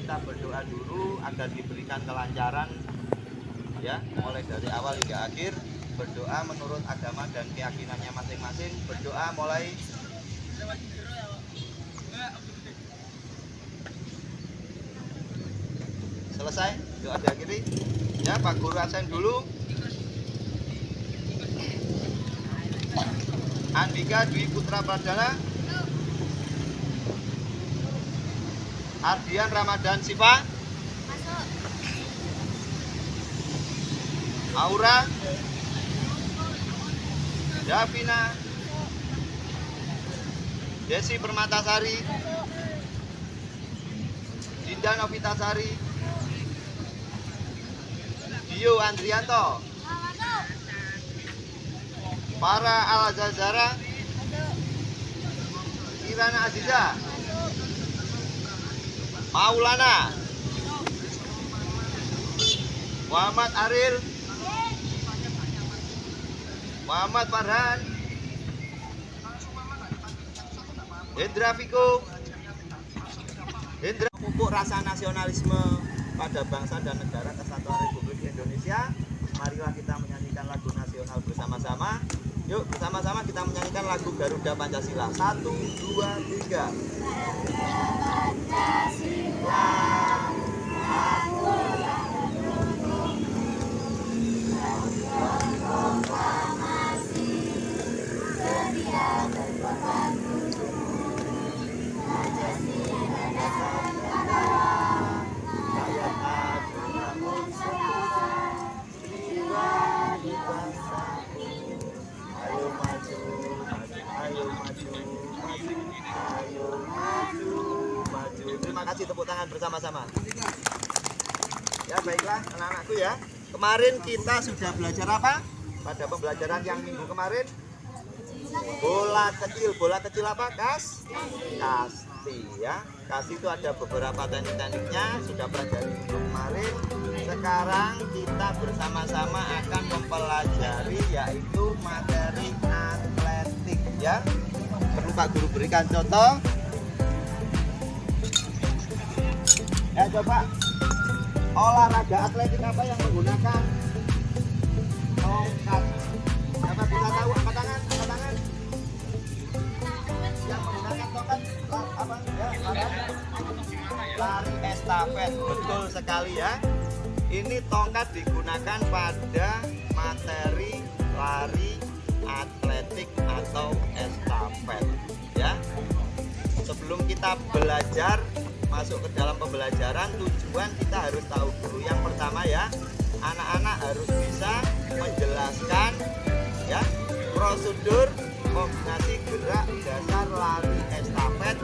kita berdoa dulu agar diberikan kelancaran ya, mulai dari awal hingga akhir. Berdoa menurut agama dan keyakinannya masing-masing. Berdoa mulai. Selesai doa diakhiri ya. Pak Guru absen dulu. Andika Dwi Putra Pradana, Ardian Ramadan Siva, Aura, Davina, Desi Permatasari, Dinda Novitasari, Dio Andrianto, Para Al-Zazara, Kirana Aziza, Maulana, Muhammad Aril, Muhammad Farhan, Hendra Viko, Hendra. Pupuk rasa nasionalisme pada bangsa dan negara Kesatuan Republik Indonesia. Marilah kita menyanyikan lagu nasional bersama-sama. Yuk bersama-sama kita menyanyikan lagu Garuda Pancasila. 1, 2, 3. Terima kasih, tepuk tangan bersama-sama. Ya baiklah anak-anakku ya. Kemarin kita sudah belajar apa? Pada pembelajaran yang minggu kemarin, bola kecil. Bola kecil apa? Kasti ya. Kasti itu ada beberapa teknik-tekniknya. Sudah pelajari minggu kemarin. Sekarang kita bersama-sama akan mempelajari yaitu materi atletik ya. Perlu Pak Guru berikan contoh. Ya coba, olahraga atletik apa yang menggunakan tongkat? Siapa bisa tahu? Angkat tangan, angkat tangan. Yang menggunakan tongkat apa? Ya, lari estafet. Betul sekali ya. Ini tongkat digunakan pada materi lari atletik atau estafet ya. Sebelum kita belajar masuk ke dalam pembelajaran, tujuan kita harus tahu dulu. Yang pertama ya, anak-anak harus bisa menjelaskan ya prosedur kombinasi gerak dasar lari estafet,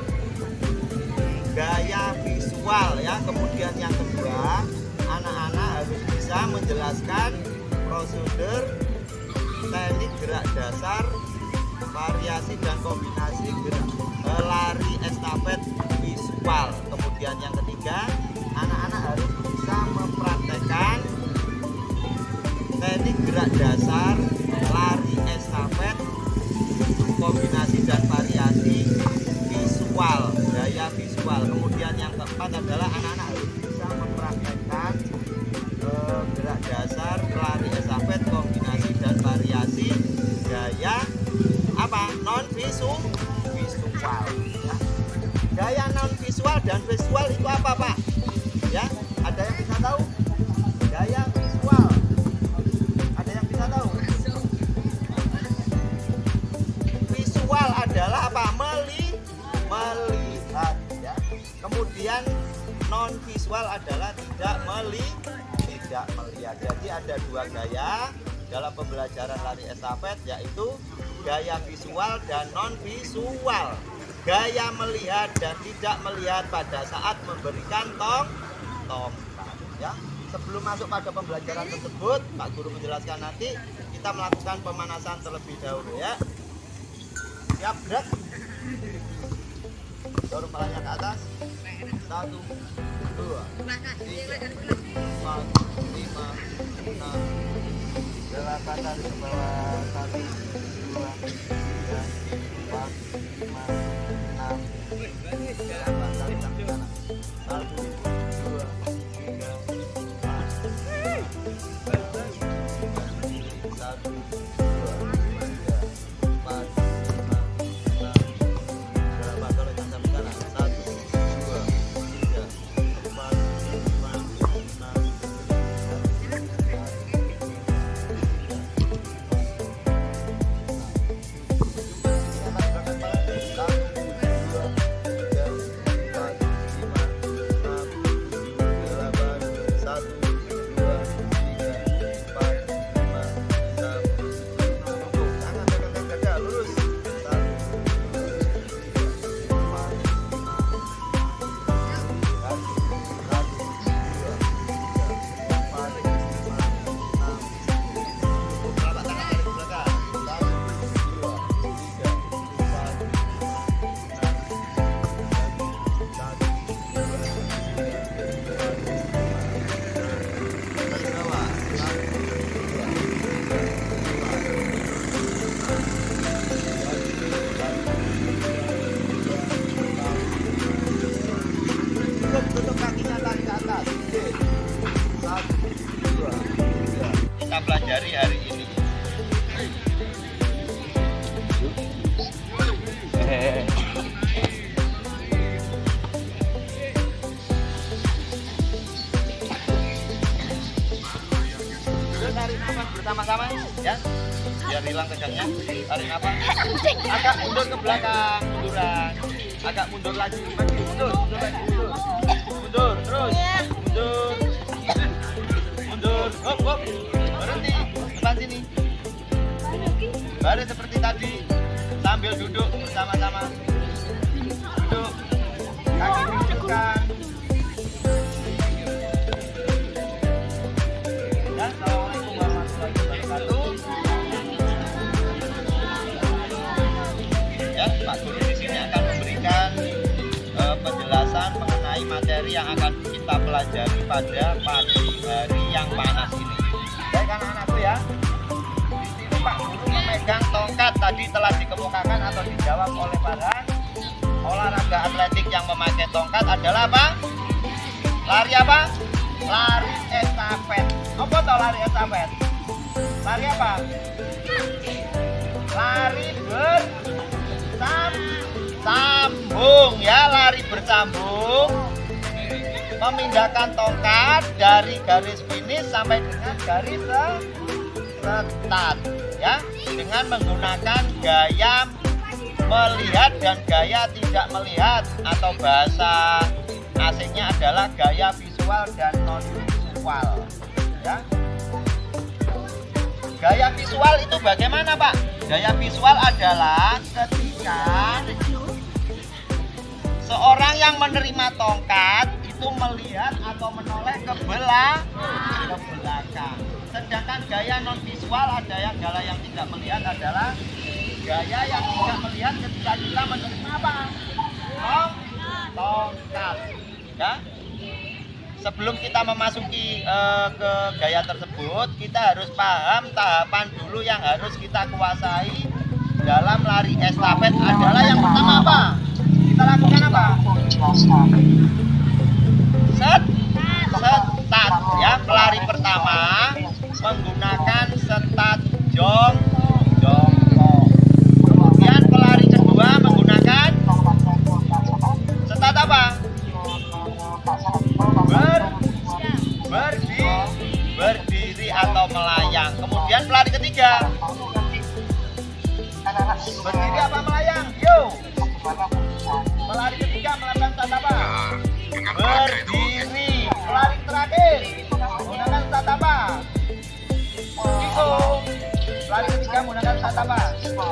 gaya visual ya. Kemudian yang kedua, anak-anak harus bisa menjelaskan prosedur teknik gerak dasar, variasi dan kombinasi gerak lari estafet visual. Kemudian yang ketiga, anak-anak harus bisa mempraktekkan teknik gerak dasar lari estafet, kombinasi dan variasi visual, gaya visual. Kemudian yang keempat adalah anak-anak harus bisa mempraktekkan gerak dasar lari estafet, kombinasi dan variasi gaya apa? Non visual ya. Gaya non visual dan visual itu apa Pak? Ya, ada yang bisa tahu? Gaya visual. Ada yang bisa tahu? Visual adalah apa? Melihat ya. Kemudian non visual adalah tidak melihat. Jadi ada dua gaya dalam pembelajaran lari estafet, yaitu gaya visual dan non visual. Gaya melihat dan tidak melihat pada saat memberikan tongkat ya. Sebelum masuk pada pembelajaran tersebut, Pak Guru menjelaskan nanti, kita melakukan pemanasan terlebih dahulu ya. Siap, gerak. Dorong palanya ke atas. 1, 2, 3, 4, 5, 6, 8 tarik ke bawah. 1, 2, 3, 4, 5, 6, 8 tarik ke kanan. 1, atas. Satu, dua, tiga. Kita pelajari hari ini. Tarik nafas bersama-sama ya, biar hilang tegangnya. Tarik nafas, agak mundur ke belakang, munduran, agak mundur lagi, mundur lagi, mundur terus, mundur, hop, berhenti, depan sini, baru seperti tadi, sambil duduk bersama-sama, duduk, kaki dihidupkan. Assalamualaikum warahmatullahi wabarakatuh. Ya, Pak Guru di sini akan memberikan penjelasan mengenai materi yang akan kita pelajari pada pagi hari yang panas ini. Baik anak-anakku ya. Di sini Pak Guru memegang tongkat, tadi telah dikemukakan atau dijawab oleh Farhan. Olahraga atletik yang memakai tongkat adalah apa? Lari apa? Lari estafet. Apa tau lari estafet? Lari apa? Lari bersambung ya, lari bersambung. Memindahkan tongkat dari garis finish sampai dengan garis start ya, dengan menggunakan gaya melihat dan gaya tidak melihat, atau bahasa asingnya adalah gaya visual dan non visual ya. Gaya visual itu bagaimana Pak? Gaya visual adalah ketika seorang yang menerima tongkat itu melihat atau menoleh ke belakang. Sedangkan gaya non visual ada yang gaya yang tidak melihat adalah gaya yang tidak melihat ketika kita menerima apa? Tongkat ya. Sebelum kita memasuki ke gaya tersebut, kita harus paham tahapan dulu yang harus kita kuasai dalam lari estafet. Adalah yang pertama apa? Kita lakukan apa? Start ya. Pelari pertama menggunakan start jongkok. Kemudian pelari kedua menggunakan start apa? Berdiri atau melayang. Kemudian pelari ketiga berdiri apa melayang? Yuk. Pelari ketiga melakukan start apa? Berdiri. Pelari terakhir menggunakan start apa? Kiko. Pelari ketiga menggunakan start apa? Kiko.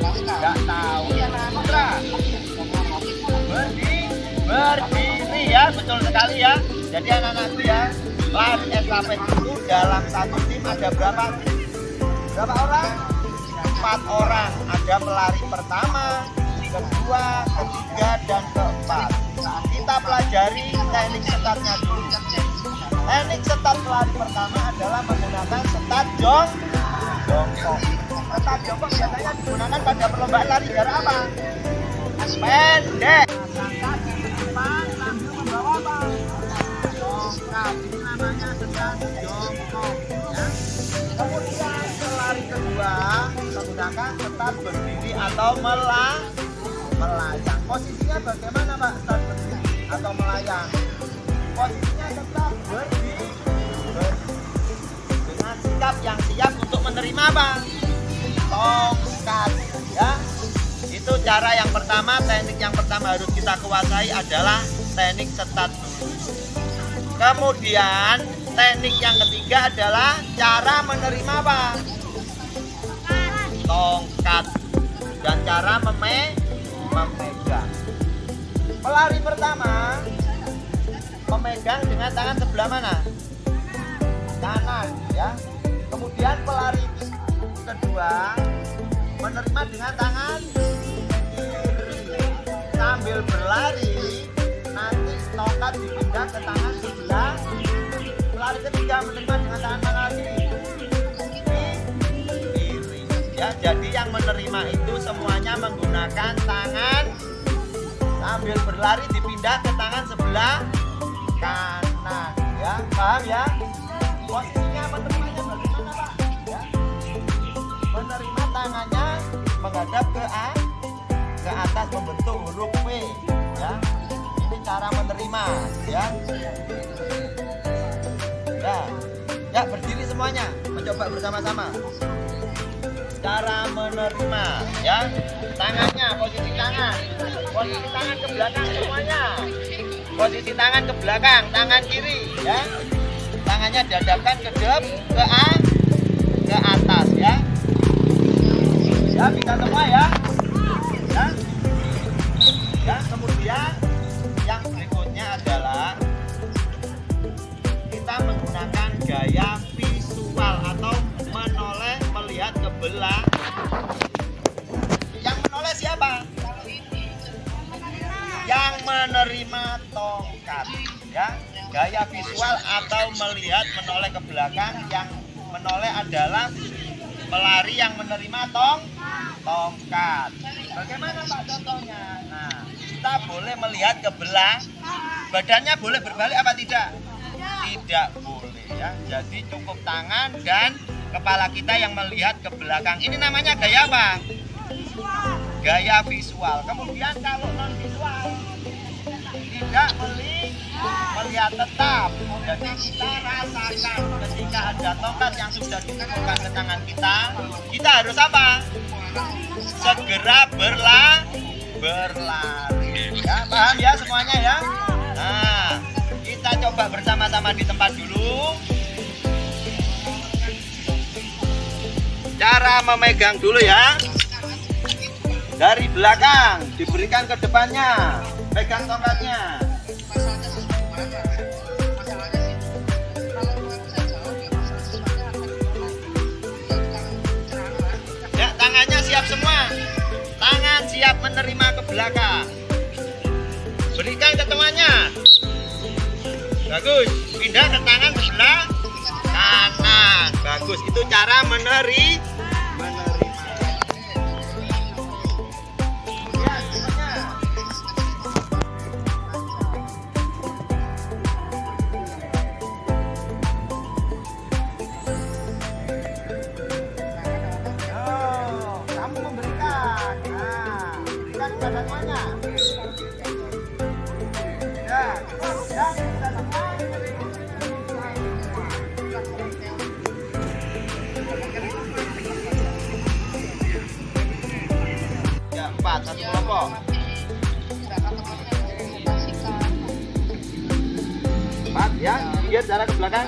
Enggak tahu. Putra. Berdiri ya, betul sekali ya. Jadi anak-anakku ya, lari estafet itu dalam satu tim ada berapa orang? 4 orang. Ada pelari pertama, kedua, ketiga, dan keempat. Kita pelajari teknik startnya dulu. Teknik start pelari pertama adalah menggunakan start jongkok. Start jongkok biasanya digunakan pada perlombaan lari jarak apa? Pendek. Sambil membawa apa? Tongkat. Ini namanya start jongkok ya. Kemudian pelari kedua menggunakan start berdiri atau melayang. Posisinya bagaimana Pak? Start berdiri atau melayang? Posisinya tetap berdiri dengan sikap yang siap untuk menerima apa? Tongkat ya. Itu cara yang pertama. Teknik yang pertama harus kita kuasai adalah teknik start dulu. Kemudian teknik yang ketiga adalah cara menerima apa? Tongkat. Dan cara memegang. Pelari pertama memegang dengan tangan sebelah mana? Kanan ya. Kemudian pelari kedua menerima dengan tangan kiri. Sambil berlari nanti tongkat dipindah ke tangan sebelah. Pelari ketiga menerima dengan tangan mana lagi? Kiri ya. Jadi yang menerima itu semuanya menggunakan tangan, sambil berlari dipindah pindah ke tangan sebelah kanan, ya, paham ya? Posisinya menerimanya bagaimana, Pak? Ya. Menerima tangannya menghadap ke atas membentuk huruf P, ya. Ini cara menerima, ya. Ya, berdiri semuanya, mencoba bersama-sama. Cara menerima, ya. Tangannya, posisi tangan ke belakang semuanya. Posisi tangan ke belakang, tangan kiri, ya. Tangannya dihadapkan ke atas, ya. Ya, bisa semua ya. Ya, kemudian yang berikutnya adalah kita menggunakan gaya visual atau menoleh melihat ke belakang. Yang menoleh siapa? Yang menerima tongkat, ya. Gaya visual atau melihat menoleh ke belakang. Yang menoleh adalah pelari yang menerima tongkat. Bagaimana Pak contohnya? Nah, kita boleh melihat ke belakang. Badannya boleh berbalik apa tidak? Tidak boleh, ya. Jadi cukup tangan dan kepala kita yang melihat ke belakang. Ini namanya gaya apa? Gaya visual. Kemudian kalau non visual, tidak melihat tetap. Jadi kita rasakan ketika ada tongkat yang sudah ditemukan ke tangan kita harus apa? Segera berlari. Ya, paham ya semuanya ya? Nah, kita coba bersama-sama di tempat dulu. Cara memegang dulu ya. Dari belakang diberikan ke depannya. Pegang tongkatnya. Ya, tangannya siap semua. Tangan siap menerima ke belakang. Berikan ke temannya. Bagus. Pindah ke tangan sebelah kanan. Bagus. Itu cara menerima. Satu kelompok. Empat ya, biar jarak ke belakang.